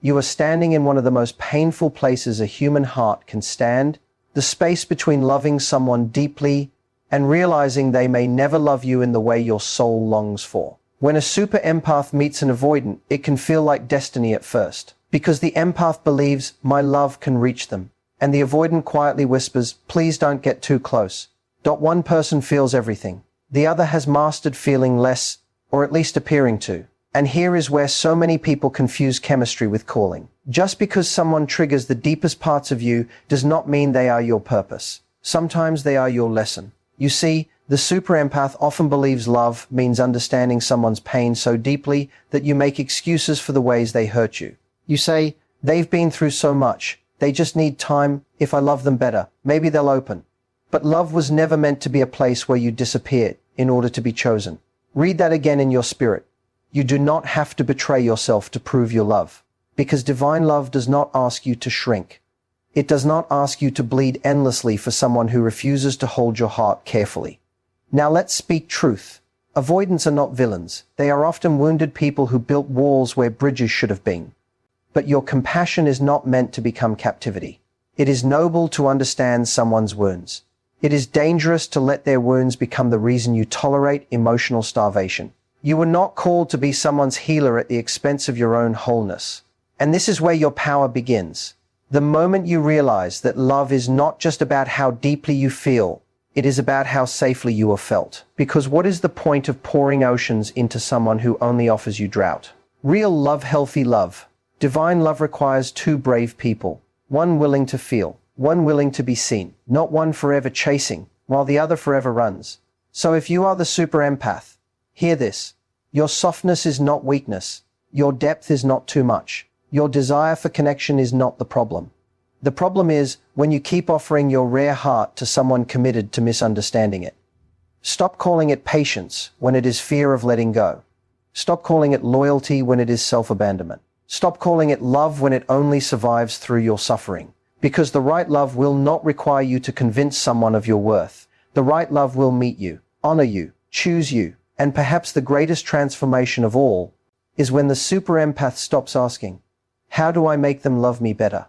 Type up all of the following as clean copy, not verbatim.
You are standing in one of the most painful places a human heart can stand, the space between loving someone deeply and realizing they may never love you in the way your soul longs for. When a super empath meets an avoidant, it can feel like destiny at first, because the empath believes my love can reach them, and the avoidant quietly whispers, please don't get too close. One person feels everything. The other has mastered feeling less, or at least appearing to. And here is where so many people confuse chemistry with calling. Just because someone triggers the deepest parts of you does not mean they are your purpose. Sometimes they are your lesson. You see, the super empath often believes love means understanding someone's pain so deeply that you make excuses for the ways they hurt you. You say, they've been through so much, they just need time, if I love them better, maybe they'll open. But love was never meant to be a place where you disappeared in order to be chosen. Read that again in your spirit. You do not have to betray yourself to prove your love, because divine love does not ask you to shrink. It does not ask you to bleed endlessly for someone who refuses to hold your heart carefully. Now let's speak truth. Avoidants are not villains. They are often wounded people who built walls where bridges should have been. But your compassion is not meant to become captivity. It is noble to understand someone's wounds. It is dangerous to let their wounds become the reason you tolerate emotional starvation. You were not called to be someone's healer at the expense of your own wholeness. And this is where your power begins. The moment you realize that love is not just about how deeply you feel, it is about how safely you are felt. Because what is the point of pouring oceans into someone who only offers you drought? Real love, healthy love. Divine love requires two brave people, one willing to feel, one willing to be seen, not one forever chasing, while the other forever runs. So if you are the super empath, hear this. Your softness is not weakness. Your depth is not too much. Your desire for connection is not the problem. The problem is when you keep offering your rare heart to someone committed to misunderstanding it. Stop calling it patience when it is fear of letting go. Stop calling it loyalty when it is self-abandonment. Stop calling it love when it only survives through your suffering. Because the right love will not require you to convince someone of your worth. The right love will meet you, honor you, choose you, and perhaps the greatest transformation of all is when the super empath stops asking, how do I make them love me better?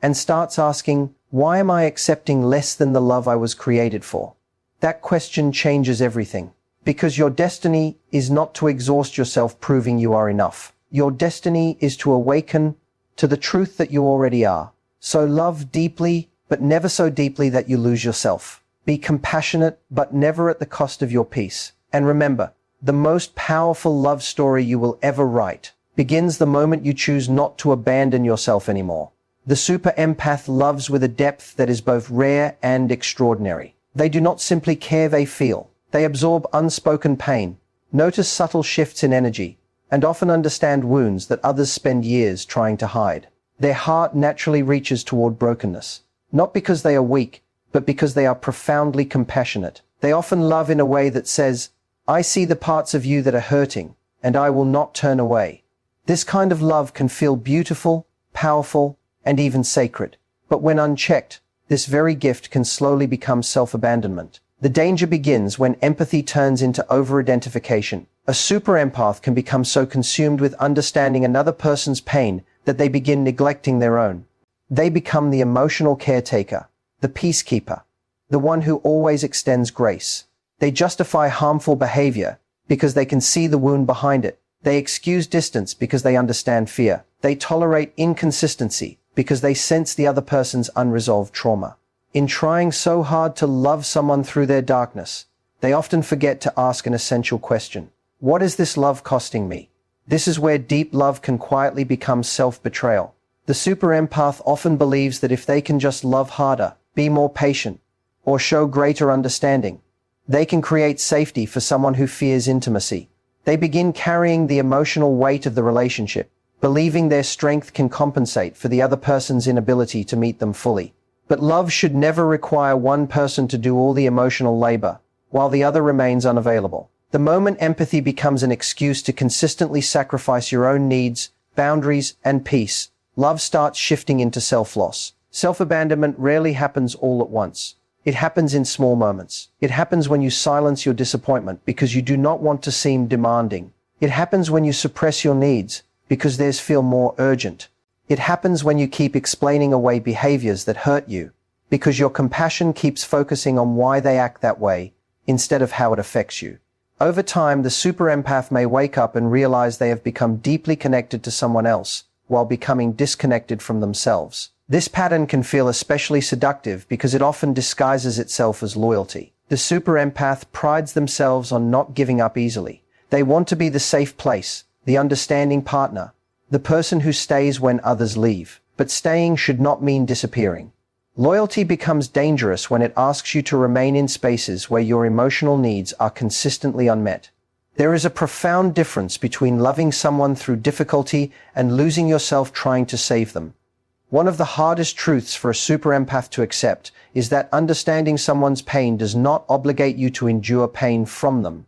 And starts asking, why am I accepting less than the love I was created for? That question changes everything. Because your destiny is not to exhaust yourself proving you are enough. Your destiny is to awaken to the truth that you already are. So love deeply, but never so deeply that you lose yourself. Be compassionate, but never at the cost of your peace. And remember, the most powerful love story you will ever write begins the moment you choose not to abandon yourself anymore. The super empath loves with a depth that is both rare and extraordinary. They do not simply care, they feel. They absorb unspoken pain, notice subtle shifts in energy, and often understand wounds that others spend years trying to hide. Their heart naturally reaches toward brokenness, not because they are weak, but because they are profoundly compassionate. They often love in a way that says, I see the parts of you that are hurting, and I will not turn away. This kind of love can feel beautiful, powerful, and even sacred. But when unchecked, this very gift can slowly become self-abandonment. The danger begins when empathy turns into over-identification. A super empath can become so consumed with understanding another person's pain that they begin neglecting their own. They become the emotional caretaker, the peacekeeper, the one who always extends grace. They justify harmful behavior because they can see the wound behind it. They excuse distance because they understand fear. They tolerate inconsistency because they sense the other person's unresolved trauma. In trying so hard to love someone through their darkness, they often forget to ask an essential question. What is this love costing me? This is where deep love can quietly become self-betrayal. The super empath often believes that if they can just love harder, be more patient, or show greater understanding, they can create safety for someone who fears intimacy. They begin carrying the emotional weight of the relationship, believing their strength can compensate for the other person's inability to meet them fully. But love should never require one person to do all the emotional labor, while the other remains unavailable. The moment empathy becomes an excuse to consistently sacrifice your own needs, boundaries, and peace, love starts shifting into self-loss. Self-abandonment rarely happens all at once. It happens in small moments. It happens when you silence your disappointment because you do not want to seem demanding. It happens when you suppress your needs because theirs feel more urgent. It happens when you keep explaining away behaviors that hurt you, because your compassion keeps focusing on why they act that way, instead of how it affects you. Over time, the super empath may wake up and realize they have become deeply connected to someone else, while becoming disconnected from themselves. This pattern can feel especially seductive because it often disguises itself as loyalty. The super empath prides themselves on not giving up easily. They want to be the safe place, the understanding partner, the person who stays when others leave. But staying should not mean disappearing. Loyalty becomes dangerous when it asks you to remain in spaces where your emotional needs are consistently unmet. There is a profound difference between loving someone through difficulty and losing yourself trying to save them. One of the hardest truths for a super empath to accept is that understanding someone's pain does not obligate you to endure pain from them.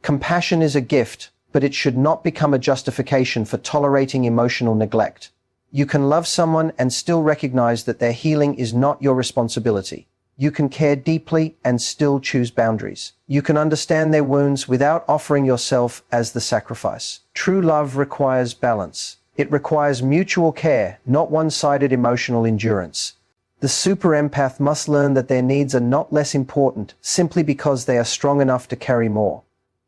Compassion is a gift, but it should not become a justification for tolerating emotional neglect. You can love someone and still recognize that their healing is not your responsibility. You can care deeply and still choose boundaries. You can understand their wounds without offering yourself as the sacrifice. True love requires balance. It requires mutual care, not one-sided emotional endurance. The super empath must learn that their needs are not less important simply because they are strong enough to carry more.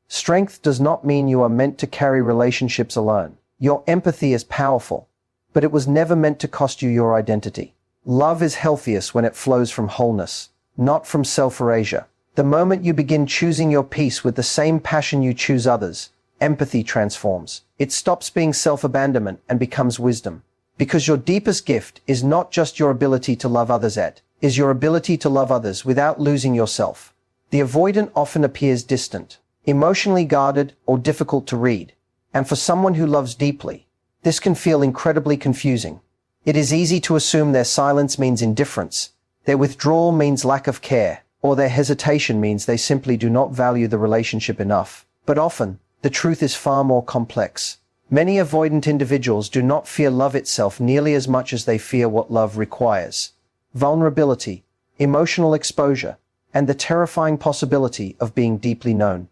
Strength does not mean you are meant to carry relationships alone. Your empathy is powerful, but it was never meant to cost you your identity. Love is healthiest when it flows from wholeness, not from self-erasure. The moment you begin choosing your peace with the same passion you choose others, empathy transforms. It stops being self-abandonment and becomes wisdom. Because your deepest gift is not just your ability to love others, it is your ability to love others without losing yourself. The avoidant often appears distant, emotionally guarded, or difficult to read. And for someone who loves deeply, this can feel incredibly confusing. It is easy to assume their silence means indifference, their withdrawal means lack of care, or their hesitation means they simply do not value the relationship enough. But often, the truth is far more complex. Many avoidant individuals do not fear love itself nearly as much as they fear what love requires. Vulnerability, emotional exposure, and the terrifying possibility of being deeply known.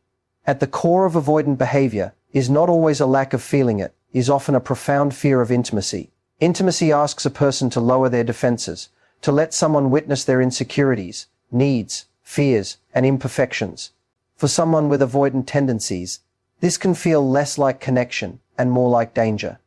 At the core of avoidant behavior is not always a lack of feeling it, is often a profound fear of intimacy. Intimacy asks a person to lower their defenses, to let someone witness their insecurities, needs, fears, and imperfections. For someone with avoidant tendencies, this can feel less like connection and more like danger.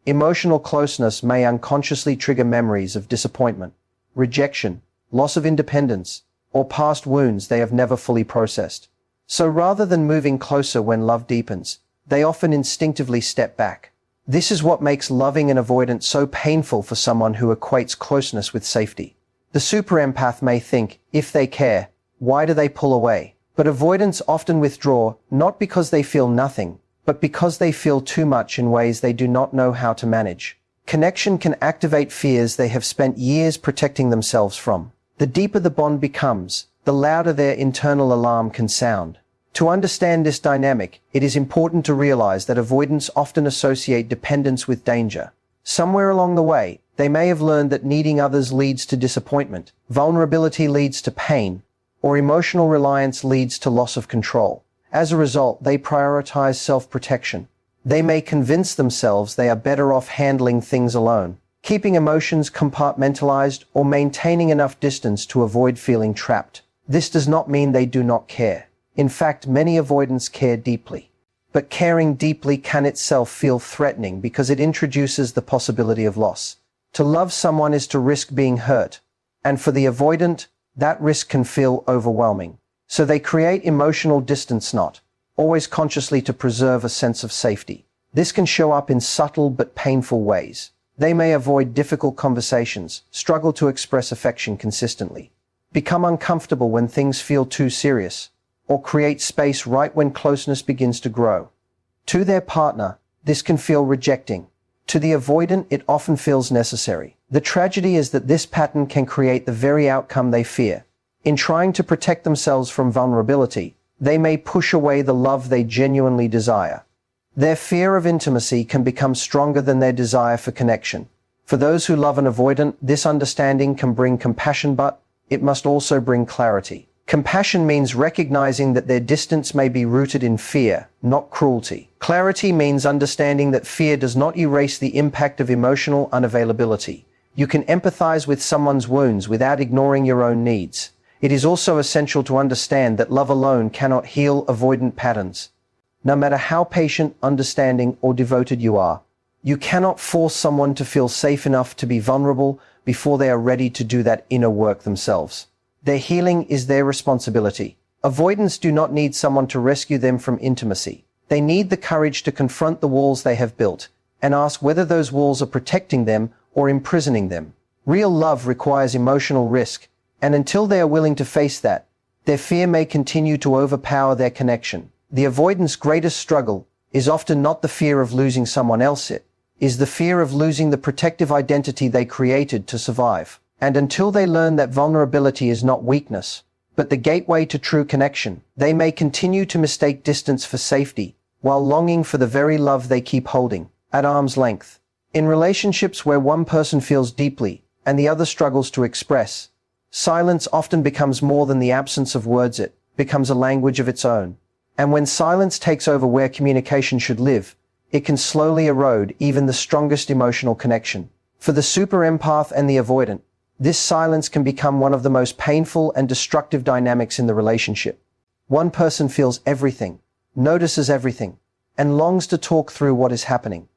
Emotional closeness may unconsciously trigger memories of disappointment, rejection, loss of independence, or past wounds they have never fully processed. So rather than moving closer when love deepens, they often instinctively step back. This is what makes loving an avoidant so painful for someone who equates closeness with safety. The super empath may think, if they care, why do they pull away? But avoidants often withdraw not because they feel nothing, but because they feel too much in ways they do not know how to manage. Connection can activate fears they have spent years protecting themselves from. The deeper the bond becomes, the louder their internal alarm can sound. To understand this dynamic, it is important to realize that avoidants often associate dependence with danger. Somewhere along the way, they may have learned that needing others leads to disappointment, vulnerability leads to pain, or emotional reliance leads to loss of control. As a result, they prioritize self-protection. They may convince themselves they are better off handling things alone, keeping emotions compartmentalized or maintaining enough distance to avoid feeling trapped. This does not mean they do not care. In fact, many avoidants care deeply. But caring deeply can itself feel threatening because it introduces the possibility of loss. To love someone is to risk being hurt, and for the avoidant, that risk can feel overwhelming. So they create emotional distance, not always consciously, to preserve a sense of safety. This can show up in subtle but painful ways. They may avoid difficult conversations, struggle to express affection consistently, become uncomfortable when things feel too serious, or create space right when closeness begins to grow. To their partner, this can feel rejecting. To the avoidant, it often feels necessary. The tragedy is that this pattern can create the very outcome they fear. In trying to protect themselves from vulnerability, they may push away the love they genuinely desire. Their fear of intimacy can become stronger than their desire for connection. For those who love an avoidant, this understanding can bring compassion, but it must also bring clarity. Compassion means recognizing that their distance may be rooted in fear, not cruelty. Clarity means understanding that fear does not erase the impact of emotional unavailability. You can empathize with someone's wounds without ignoring your own needs. It is also essential to understand that love alone cannot heal avoidant patterns. No matter how patient, understanding, or devoted you are, you cannot force someone to feel safe enough to be vulnerable before they are ready to do that inner work themselves. Their healing is their responsibility. Avoidants do not need someone to rescue them from intimacy. They need the courage to confront the walls they have built and ask whether those walls are protecting them or imprisoning them. Real love requires emotional risk, and until they are willing to face that, their fear may continue to overpower their connection. The avoidant's greatest struggle is often not the fear of losing someone else, it is the fear of losing the protective identity they created to survive. And until they learn that vulnerability is not weakness, but the gateway to true connection, they may continue to mistake distance for safety, while longing for the very love they keep holding at arm's length. In relationships where one person feels deeply and the other struggles to express, silence often becomes more than the absence of words, it becomes a language of its own. And when silence takes over where communication should live, it can slowly erode even the strongest emotional connection. For the super empath and the avoidant, this silence can become one of the most painful and destructive dynamics in the relationship. One person feels everything, notices everything, and longs to talk through what is happening.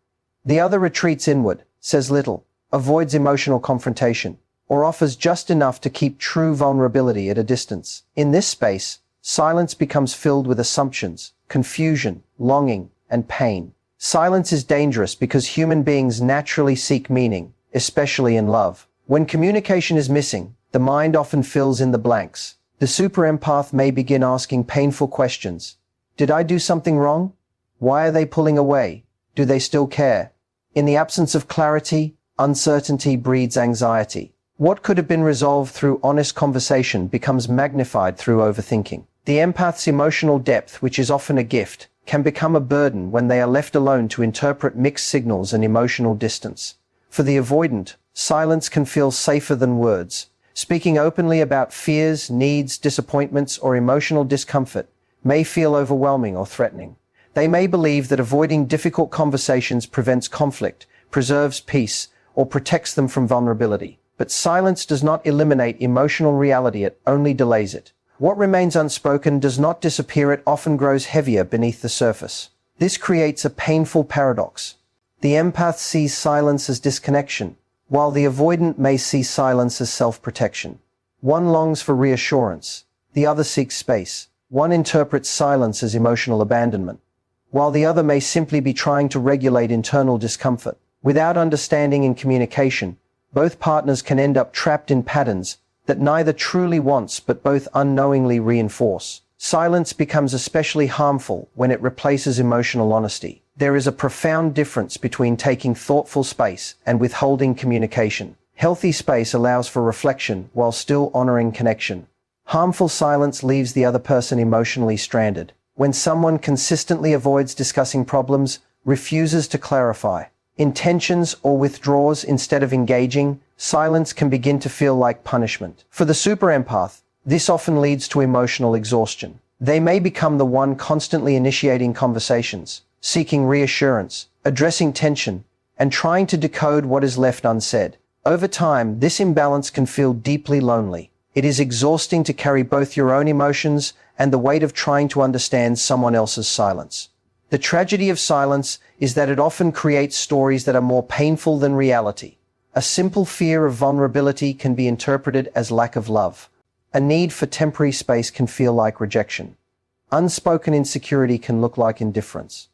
The other retreats inward, says little, avoids emotional confrontation, or offers just enough to keep true vulnerability at a distance. In this space, silence becomes filled with assumptions, confusion, longing, and pain. Silence is dangerous because human beings naturally seek meaning, especially in love. When communication is missing, the mind often fills in the blanks. The super empath may begin asking painful questions. Did I do something wrong? Why are they pulling away? Do they still care? In the absence of clarity, uncertainty breeds anxiety. What could have been resolved through honest conversation becomes magnified through overthinking. The empath's emotional depth, which is often a gift, can become a burden when they are left alone to interpret mixed signals and emotional distance. For the avoidant, silence can feel safer than words. Speaking openly about fears, needs, disappointments, or emotional discomfort may feel overwhelming or threatening. They may believe that avoiding difficult conversations prevents conflict, preserves peace, or protects them from vulnerability. But silence does not eliminate emotional reality, it only delays it. What remains unspoken does not disappear, it often grows heavier beneath the surface. This creates a painful paradox. The empath sees silence as disconnection, while the avoidant may see silence as self-protection. One longs for reassurance, the other seeks space. One interprets silence as emotional abandonment, while the other may simply be trying to regulate internal discomfort. Without understanding and communication, both partners can end up trapped in patterns that neither truly wants but both unknowingly reinforce. Silence becomes especially harmful when it replaces emotional honesty. There is a profound difference between taking thoughtful space and withholding communication. Healthy space allows for reflection while still honoring connection. Harmful silence leaves the other person emotionally stranded. When someone consistently avoids discussing problems, refuses to clarify intentions, or withdraws instead of engaging, silence can begin to feel like punishment. For the super empath, this often leads to emotional exhaustion. They may become the one constantly initiating conversations, seeking reassurance, addressing tension, and trying to decode what is left unsaid. Over time, this imbalance can feel deeply lonely. It is exhausting to carry both your own emotions and the weight of trying to understand someone else's silence. The tragedy of silence is that it often creates stories that are more painful than reality. A simple fear of vulnerability can be interpreted as lack of love. A need for temporary space can feel like rejection. Unspoken insecurity can look like indifference.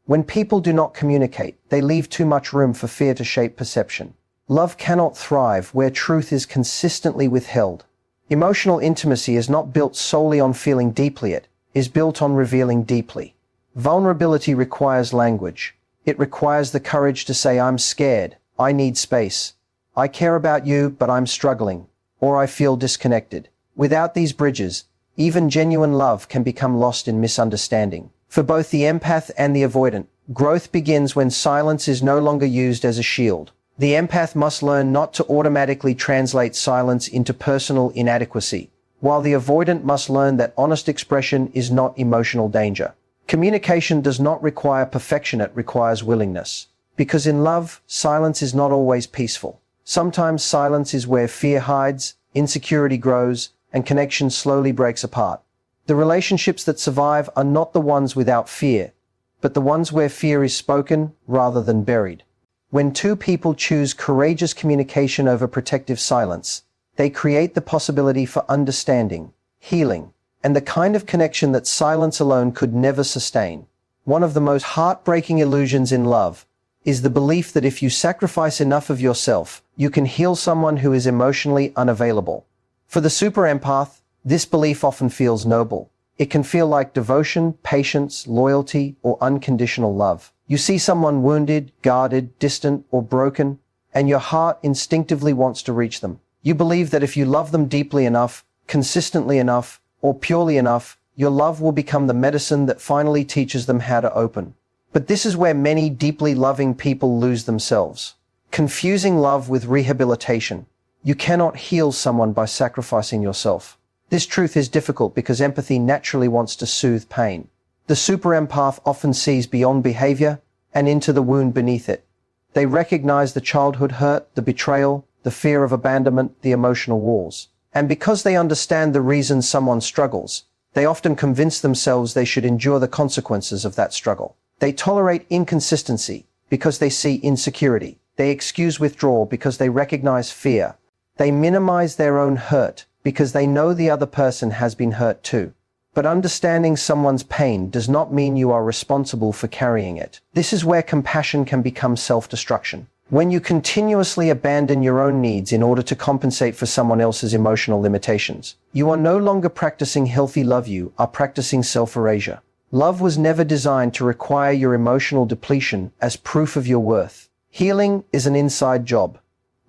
When people do not communicate, they leave too much room for fear to shape perception. Love cannot thrive where truth is consistently withheld. Emotional intimacy is not built solely on feeling deeply, it is built on revealing deeply. Vulnerability requires language. It requires the courage to say, I'm scared, I need space, I care about you, but I'm struggling, or I feel disconnected. Without these bridges, even genuine love can become lost in misunderstanding. For both the empath and the avoidant, growth begins when silence is no longer used as a shield. The empath must learn not to automatically translate silence into personal inadequacy, while the avoidant must learn that honest expression is not emotional danger. Communication does not require perfection, it requires willingness. Because in love, silence is not always peaceful. Sometimes silence is where fear hides, insecurity grows, and connection slowly breaks apart. The relationships that survive are not the ones without fear, but the ones where fear is spoken rather than buried. When two people choose courageous communication over protective silence, they create the possibility for understanding, healing, and the kind of connection that silence alone could never sustain. One of the most heartbreaking illusions in love is the belief that if you sacrifice enough of yourself, you can heal someone who is emotionally unavailable. For the super empath, this belief often feels noble. It can feel like devotion, patience, loyalty, or unconditional love. You see someone wounded, guarded, distant, or broken, and your heart instinctively wants to reach them. You believe that if you love them deeply enough, consistently enough, or purely enough, your love will become the medicine that finally teaches them how to open. But this is where many deeply loving people lose themselves. Confusing love with rehabilitation. You cannot heal someone by sacrificing yourself. This truth is difficult because empathy naturally wants to soothe pain. The super empath often sees beyond behavior and into the wound beneath it. They recognize the childhood hurt, the betrayal, the fear of abandonment, the emotional walls. And because they understand the reason someone struggles, they often convince themselves they should endure the consequences of that struggle. They tolerate inconsistency because they see insecurity. They excuse withdrawal because they recognize fear. They minimize their own hurt because they know the other person has been hurt too. But understanding someone's pain does not mean you are responsible for carrying it. This is where compassion can become self-destruction. When you continuously abandon your own needs in order to compensate for someone else's emotional limitations, you are no longer practicing healthy love, you are practicing self-erasure. Love was never designed to require your emotional depletion as proof of your worth. Healing is an inside job.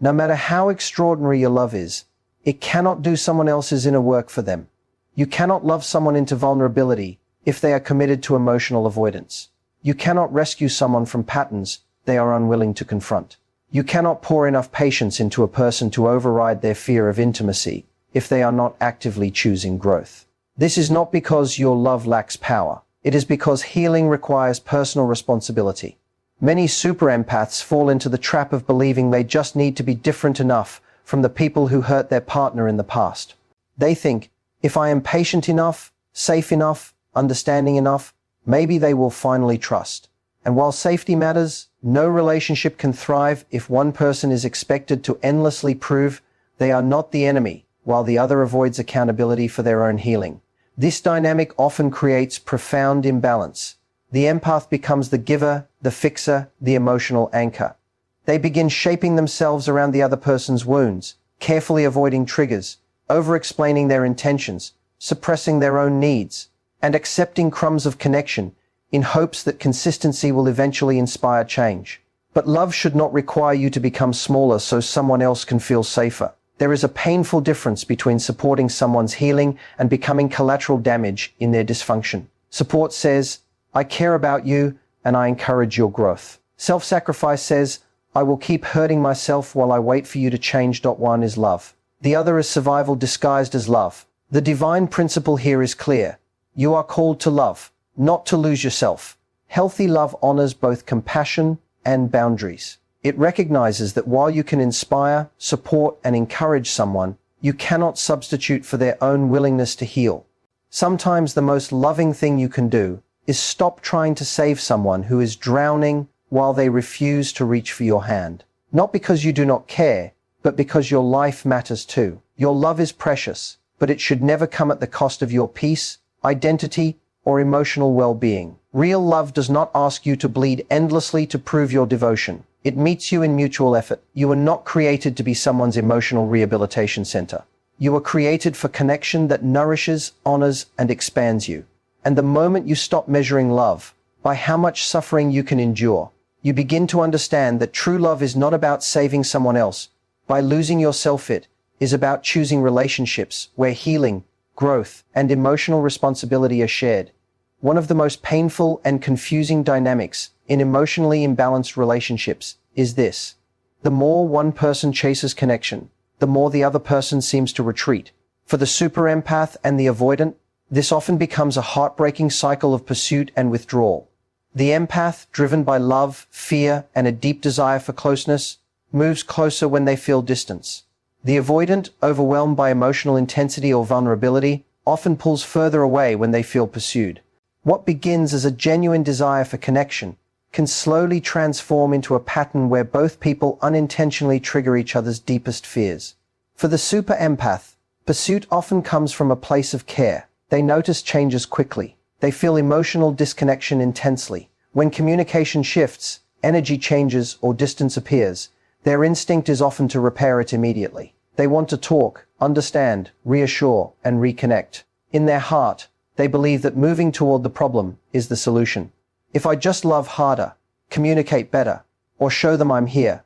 No matter how extraordinary your love is, it cannot do someone else's inner work for them. You cannot love someone into vulnerability if they are committed to emotional avoidance. You cannot rescue someone from patterns they are unwilling to confront. You cannot pour enough patience into a person to override their fear of intimacy if they are not actively choosing growth. This is not because your love lacks power. It is because healing requires personal responsibility. Many super empaths fall into the trap of believing they just need to be different enough from the people who hurt their partner in the past. They think, if I am patient enough, safe enough, understanding enough, maybe they will finally trust. And while safety matters, no relationship can thrive if one person is expected to endlessly prove they are not the enemy, while the other avoids accountability for their own healing. This dynamic often creates profound imbalance. The empath becomes the giver, the fixer, the emotional anchor. They begin shaping themselves around the other person's wounds, carefully avoiding triggers, over-explaining their intentions, suppressing their own needs, and accepting crumbs of connection in hopes that consistency will eventually inspire change. But love should not require you to become smaller so someone else can feel safer. There is a painful difference between supporting someone's healing and becoming collateral damage in their dysfunction. Support says, I care about you and I encourage your growth. Self-sacrifice says, I will keep hurting myself while I wait for you to change. One is love. The other is survival disguised as love. The divine principle here is clear. You are called to love, not to lose yourself. Healthy love honors both compassion and boundaries. It recognizes that while you can inspire, support, and encourage someone, you cannot substitute for their own willingness to heal. Sometimes the most loving thing you can do is stop trying to save someone who is drowning while they refuse to reach for your hand. Not because you do not care, but because your life matters too. Your love is precious, but it should never come at the cost of your peace, identity, or emotional well-being. Real love does not ask you to bleed endlessly to prove your devotion. It meets you in mutual effort. You are not created to be someone's emotional rehabilitation center. You are created for connection that nourishes, honors, and expands you. And the moment you stop measuring love by how much suffering you can endure, you begin to understand that true love is not about saving someone else by losing yourself. It is about choosing relationships where healing, growth, and emotional responsibility are shared. One of the most painful and confusing dynamics in emotionally imbalanced relationships is this. The more one person chases connection, the more the other person seems to retreat. For the super empath and the avoidant, This often becomes a heartbreaking cycle of pursuit and withdrawal. The empath, driven by love, fear, and a deep desire for closeness, moves closer when they feel distance. The avoidant, overwhelmed by emotional intensity or vulnerability, often pulls further away when they feel pursued. What begins as a genuine desire for connection can slowly transform into a pattern where both people unintentionally trigger each other's deepest fears. For the super empath, pursuit often comes from a place of care. They notice changes quickly. They feel emotional disconnection intensely. When communication shifts, energy changes, or distance appears, their instinct is often to repair it immediately. They want to talk, understand, reassure, and reconnect. In their heart, they believe that moving toward the problem is the solution. If I just love harder, communicate better, or show them I'm here,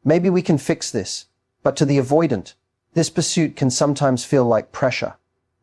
maybe we can fix this. But to the avoidant, this pursuit can sometimes feel like pressure.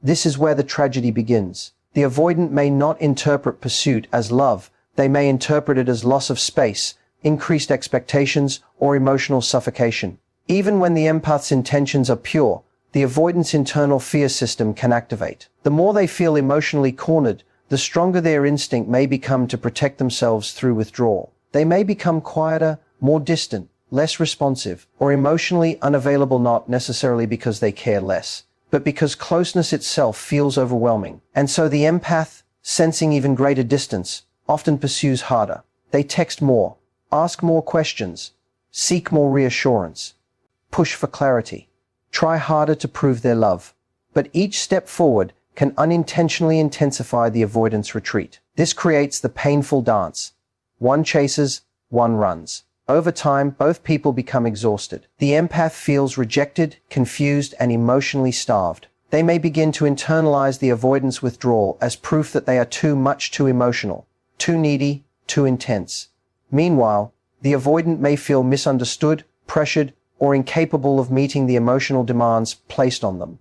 This is where the tragedy begins. The avoidant may not interpret pursuit as love. They may interpret it as loss of space, increased expectations, or emotional suffocation. Even when the empath's intentions are pure, the avoidant's internal fear system can activate. The more they feel emotionally cornered, the stronger their instinct may become to protect themselves through withdrawal. They may become quieter, more distant, less responsive, or emotionally unavailable, not necessarily because they care less, but because closeness itself feels overwhelming. And so the empath, sensing even greater distance, often pursues harder. They text more, ask more questions, seek more reassurance, push for clarity, try harder to prove their love. But each step forward can unintentionally intensify the avoidance retreat. This creates the painful dance. One chases, one runs. Over time, both people become exhausted. The empath feels rejected, confused, and emotionally starved. They may begin to internalize the avoidance withdrawal as proof that they are too emotional, too needy, too intense. Meanwhile, the avoidant may feel misunderstood, pressured, or incapable of meeting the emotional demands placed on them.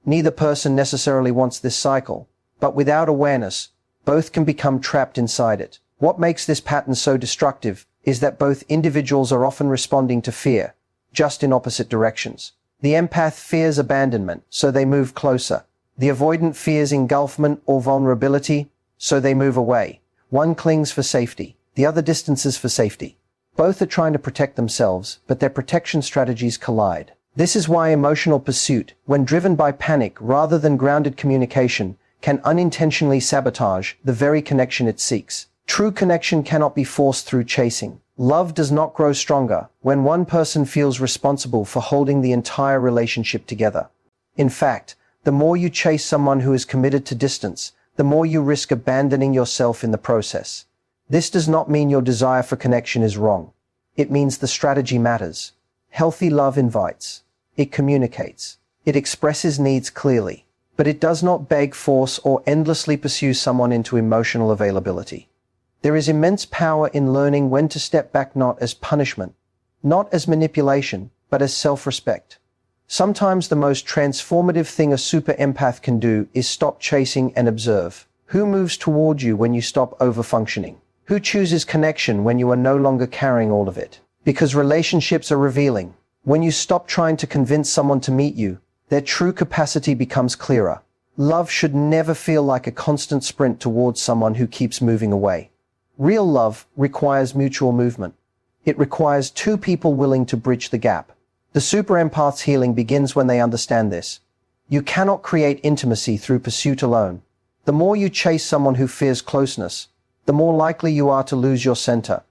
Neither person necessarily wants this cycle, but without awareness, both can become trapped inside it. What makes this pattern so destructive is that both individuals are often responding to fear, just in opposite directions. The empath fears abandonment, so they move closer. The avoidant fears engulfment or vulnerability, so they move away. One clings for safety, the other distances for safety. Both are trying to protect themselves, but their protection strategies collide. This is why emotional pursuit, when driven by panic rather than grounded communication, can unintentionally sabotage the very connection it seeks. True connection cannot be forced through chasing. Love does not grow stronger when one person feels responsible for holding the entire relationship together. In fact, the more you chase someone who is committed to distance, the more you risk abandoning yourself in the process. This does not mean your desire for connection is wrong. It means the strategy matters. Healthy love invites. It communicates. It expresses needs clearly. But it does not beg, force, or endlessly pursue someone into emotional availability. There is immense power in learning when to step back, not as punishment, not as manipulation, but as self-respect. Sometimes the most transformative thing a super empath can do is stop chasing and observe. Who moves toward you when you stop overfunctioning? Who chooses connection when you are no longer carrying all of it? Because relationships are revealing. When you stop trying to convince someone to meet you, their true capacity becomes clearer. Love should never feel like a constant sprint towards someone who keeps moving away. Real love requires mutual movement. It requires two people willing to bridge the gap. The super empath's healing begins when they understand this. You cannot create intimacy through pursuit alone. The more you chase someone who fears closeness, the more likely you are to lose your center.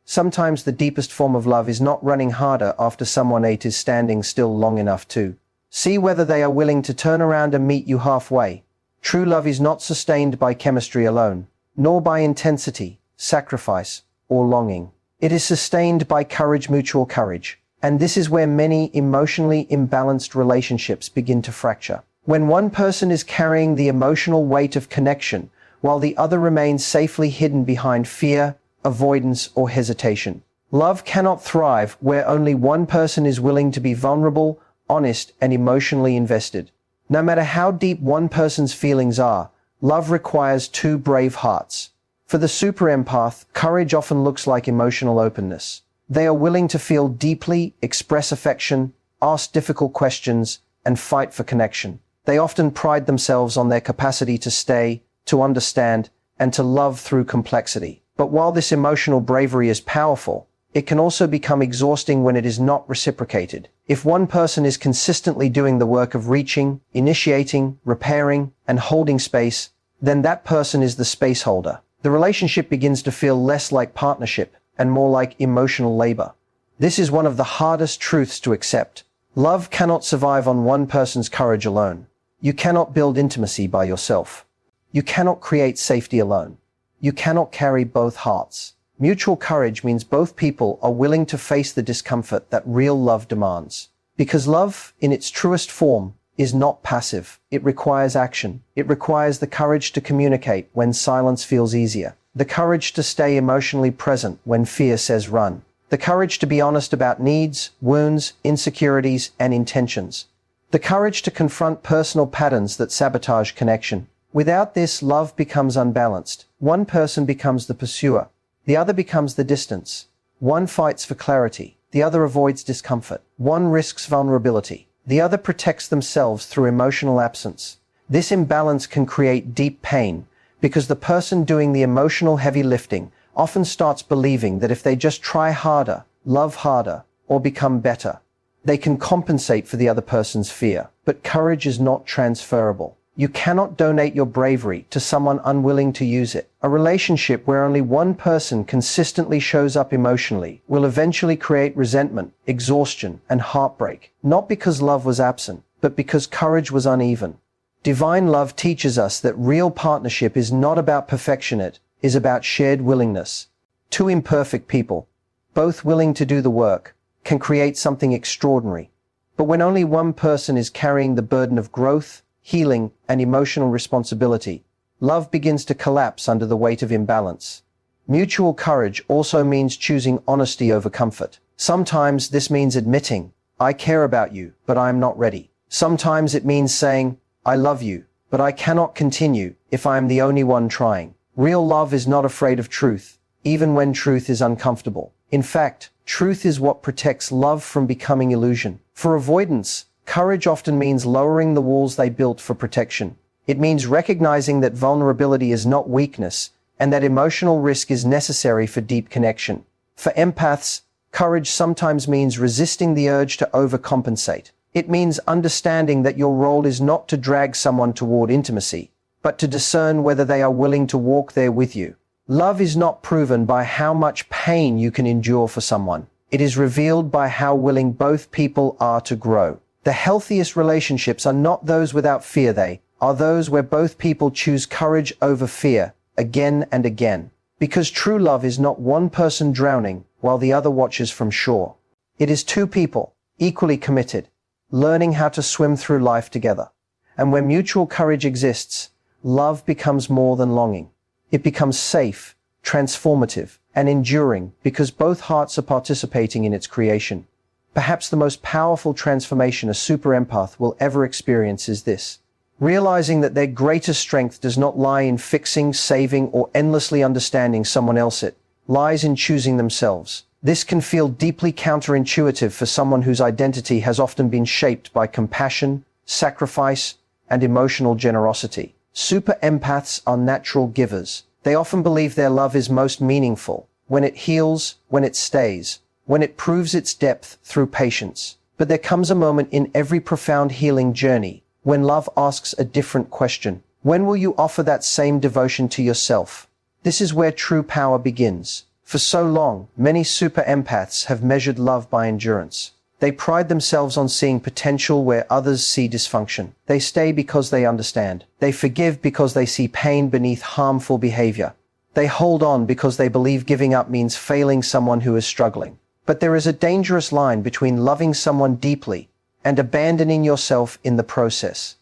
Sometimes the deepest form of love is not running harder after someone is standing still long enough to see whether they are willing to turn around and meet you halfway. True love is not sustained by chemistry alone, nor by intensity, sacrifice, or longing. It is sustained by courage, mutual courage. And this is where many emotionally imbalanced relationships begin to fracture. When one person is carrying the emotional weight of connection, while the other remains safely hidden behind fear, avoidance, or hesitation. Love cannot thrive where only one person is willing to be vulnerable, honest, and emotionally invested. No matter how deep one person's feelings are, love requires two brave hearts. For the super empath, courage often looks like emotional openness. They are willing to feel deeply, express affection, ask difficult questions, and fight for connection. They often pride themselves on their capacity to stay, to understand, and to love through complexity. But while this emotional bravery is powerful, it can also become exhausting when it is not reciprocated. If one person is consistently doing the work of reaching, initiating, repairing, and holding space, then that person is the space holder. The relationship begins to feel less like partnership and more like emotional labor. This is one of the hardest truths to accept. Love cannot survive on one person's courage alone. You cannot build intimacy by yourself. You cannot create safety alone. You cannot carry both hearts. Mutual courage means both people are willing to face the discomfort that real love demands. Because love, in its truest form, is not passive. It requires action. It requires the courage to communicate when silence feels easier. The courage to stay emotionally present when fear says run. The courage to be honest about needs, wounds, insecurities, and intentions. The courage to confront personal patterns that sabotage connection. Without this, love becomes unbalanced. One person becomes the pursuer. The other becomes the distance. One fights for clarity. The other avoids discomfort. One risks vulnerability. The other protects themselves through emotional absence. This imbalance can create deep pain because the person doing the emotional heavy lifting often starts believing that if they just try harder, love harder, or become better, they can compensate for the other person's fear. But courage is not transferable. You cannot donate your bravery to someone unwilling to use it. A relationship where only one person consistently shows up emotionally will eventually create resentment, exhaustion, and heartbreak, not because love was absent, but because courage was uneven. Divine love teaches us that real partnership is not about perfection, it is about shared willingness. Two imperfect people, both willing to do the work, can create something extraordinary. But when only one person is carrying the burden of growth, healing, and emotional responsibility, love begins to collapse under the weight of imbalance. Mutual courage also means choosing honesty over comfort. Sometimes this means admitting, I care about you, but I am not ready. Sometimes it means saying, I love you, but I cannot continue if I am the only one trying. Real love is not afraid of truth, even when truth is uncomfortable. In fact, truth is what protects love from becoming illusion. For avoidance, courage often means lowering the walls they built for protection. It means recognizing that vulnerability is not weakness and that emotional risk is necessary for deep connection. For empaths, courage sometimes means resisting the urge to overcompensate. It means understanding that your role is not to drag someone toward intimacy, but to discern whether they are willing to walk there with you. Love is not proven by how much pain you can endure for someone. It is revealed by how willing both people are to grow. The healthiest relationships are not those without fear, they are those where both people choose courage over fear, again and again. Because true love is not one person drowning while the other watches from shore. It is two people, equally committed, learning how to swim through life together. And when mutual courage exists, love becomes more than longing. It becomes safe, transformative, and enduring because both hearts are participating in its creation. Perhaps the most powerful transformation a super empath will ever experience is this: realizing that their greatest strength does not lie in fixing, saving, or endlessly understanding someone else. It lies in choosing themselves. This can feel deeply counterintuitive for someone whose identity has often been shaped by compassion, sacrifice, and emotional generosity. Super empaths are natural givers. They often believe their love is most meaningful when it heals, when it stays, when it proves its depth through patience. But there comes a moment in every profound healing journey when love asks a different question. When will you offer that same devotion to yourself? This is where true power begins. For so long, many super empaths have measured love by endurance. They pride themselves on seeing potential where others see dysfunction. They stay because they understand. They forgive because they see pain beneath harmful behavior. They hold on because they believe giving up means failing someone who is struggling. But there is a dangerous line between loving someone deeply and abandoning yourself in the process.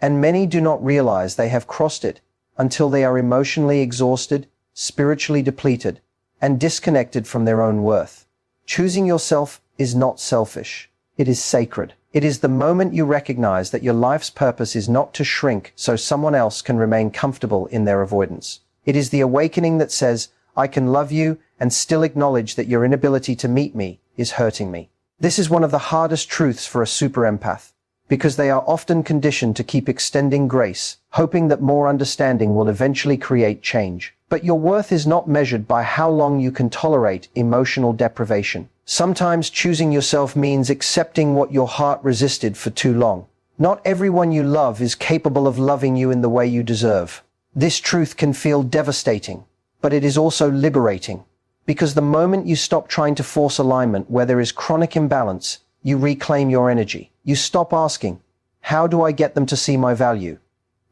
And many do not realize they have crossed it until they are emotionally exhausted, spiritually depleted, and disconnected from their own worth. Choosing yourself is not selfish. It is sacred. It is the moment you recognize that your life's purpose is not to shrink so someone else can remain comfortable in their avoidance. It is the awakening that says, I can love you and still acknowledge that your inability to meet me is hurting me. This is one of the hardest truths for a super empath. because they are often conditioned to keep extending grace, hoping that more understanding will eventually create change. But your worth is not measured by how long you can tolerate emotional deprivation. Sometimes choosing yourself means accepting what your heart resisted for too long. Not everyone you love is capable of loving you in the way you deserve. This truth can feel devastating, but it is also liberating. Because the moment you stop trying to force alignment where there is chronic imbalance, you reclaim your energy. You stop asking, "How do I get them to see my value?"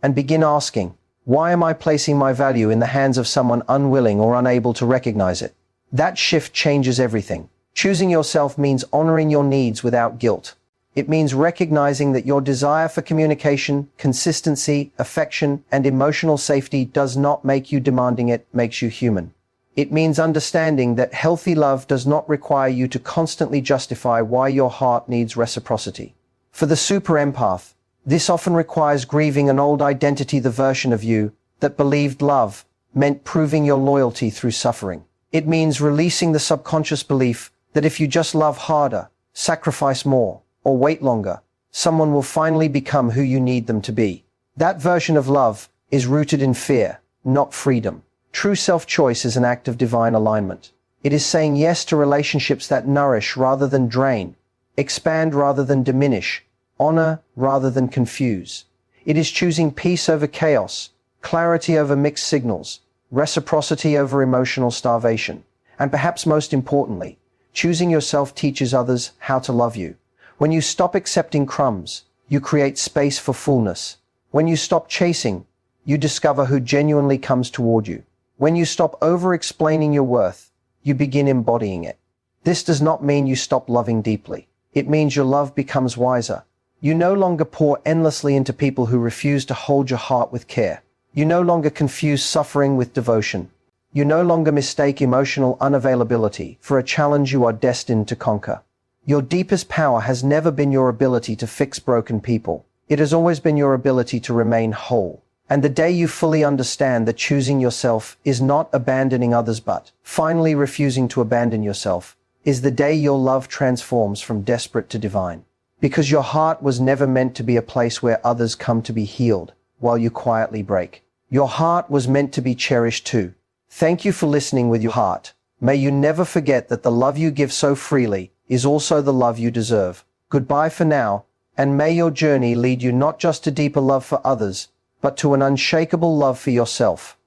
and begin asking, "Why am I placing my value in the hands of someone unwilling or unable to recognize it?" That shift changes everything. Choosing yourself means honoring your needs without guilt. It means recognizing that your desire for communication, consistency, affection, and emotional safety does not make you demanding, it makes you human. It means understanding that healthy love does not require you to constantly justify why your heart needs reciprocity. For the super empath, this often requires grieving an old identity, the version of you that believed love meant proving your loyalty through suffering. It means releasing the subconscious belief that if you just love harder, sacrifice more, or wait longer, someone will finally become who you need them to be. That version of love is rooted in fear, not freedom. True self-choice is an act of divine alignment. It is saying yes to relationships that nourish rather than drain, expand rather than diminish, honor rather than confuse. It is choosing peace over chaos, clarity over mixed signals, reciprocity over emotional starvation. And perhaps most importantly, choosing yourself teaches others how to love you. When you stop accepting crumbs, you create space for fullness. When you stop chasing, you discover who genuinely comes toward you. When you stop over-explaining your worth, you begin embodying it. This does not mean you stop loving deeply. It means your love becomes wiser. You no longer pour endlessly into people who refuse to hold your heart with care. You no longer confuse suffering with devotion. You no longer mistake emotional unavailability for a challenge you are destined to conquer. Your deepest power has never been your ability to fix broken people. It has always been your ability to remain whole. And the day you fully understand that choosing yourself is not abandoning others but finally refusing to abandon yourself, is the day your love transforms from desperate to divine. Because your heart was never meant to be a place where others come to be healed while you quietly break. Your heart was meant to be cherished too. Thank you for listening with your heart. May you never forget that the love you give so freely is also the love you deserve. Goodbye for now, and may your journey lead you not just to deeper love for others, but to an unshakable love for yourself.